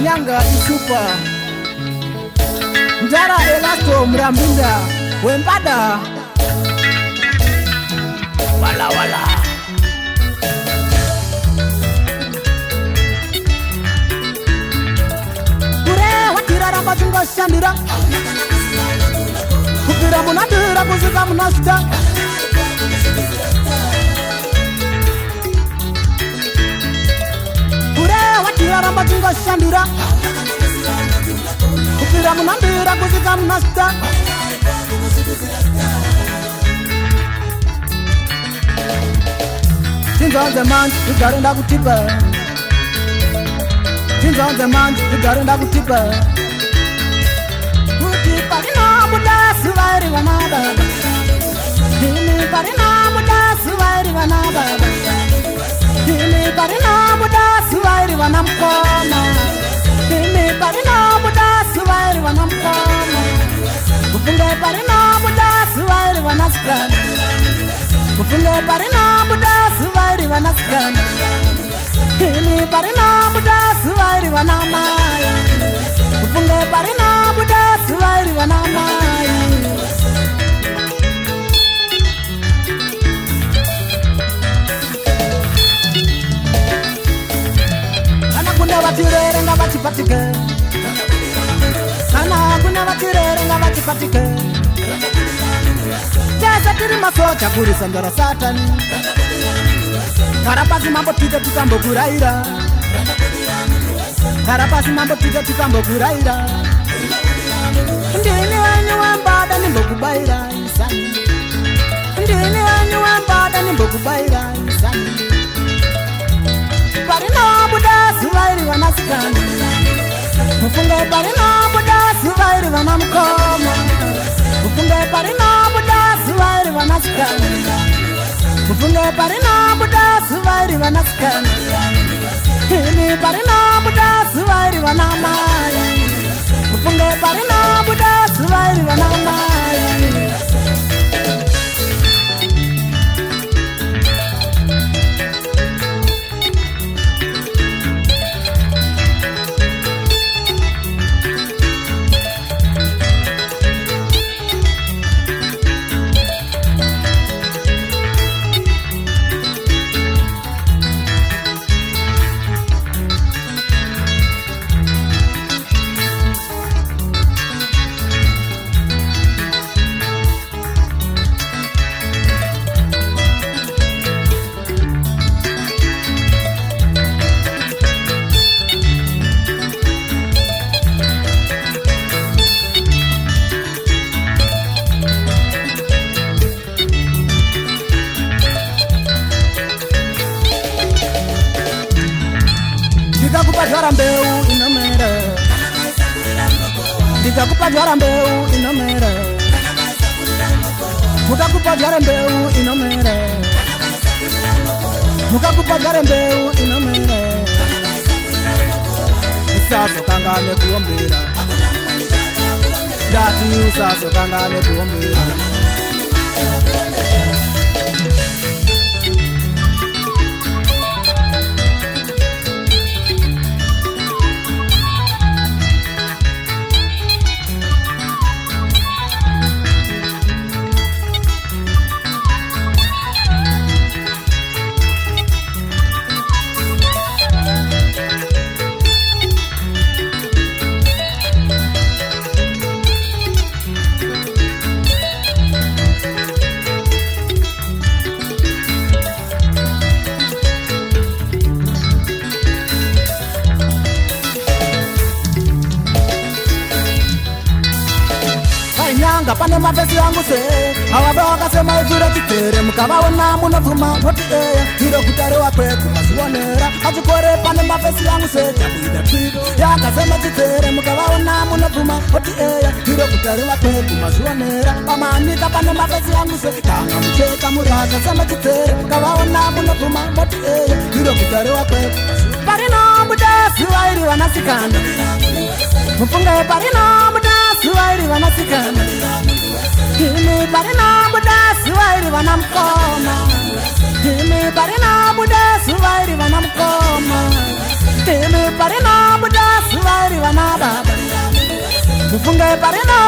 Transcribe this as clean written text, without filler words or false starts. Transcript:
Nyanga isupa Njara elasto mrambinda Wembada Wala wala Kure watira ramba chunga shandira Kukira munadira kuzika munasta Watira ramba chunga shandira Kukira munandira kuzika munasta Things on the man, you got in that tipper Things on the man, you got in that tipper Kutipa ina muda suwairi wanada Hini parina muda suwairi wanada Hini parina muda suwairi wanamkona Hini parina muda suwairi wanamkona Kufunge parina muda suwairi wanaskana Kufunge parina muda suwairi wanaskana Hini parina muda suwairi wanamaya Kufunge parina muda suwairi wanamaya Kuna watirere nga watipatike Sana kuna watirere nga watipatike Jasa tiri masocha kuri sandara satani Karapasi mambo tite tukambo kuraira Karapasi mambo tite tukambo kuraira Ndini wanyu wambada nimbo kubaira isani Ndini wanyu wambada nimbo kubaira isani Parina buda suwairi wanasikana Mufunge parina buda suwairi wanamkoma Mufunge parina buda suwairi wanasikana Mufunge parina buda suwairi wanasikana Hini parina buda suwairi wanamaya Mufunge parina buda suwairi wanamaya Ndikakupa mbeu inomera Ndikakupa mbeu inomera Mukakupa mbeu inomera Mukakupa mbeu inomera Usaso kangane kuombera Dati usaso kangane kuombera Nyanga pane mafesi yangu se Hawaboga sema ujure kitere Mkawaona munavuma hoti Hiro kutarewa kwetu masuonera Hachukore pane mafesi yangu se Jabuida trigo Yaka sema kitere Mkawaona munavuma hoti Hiro kutarewa kwetu masuonera Pamanika pane mafesi yangu se Kanga mcheka muraka sema kitere Mkawaona munavuma hoti Hiro kutarewa kwetu Parina muda suwairi wanasikana Mfunge parina muda suwairi wanasikana Hini parina muda suwairi wanamkoma Hini parina muda suwairi wanamkoma Hini parina funge parina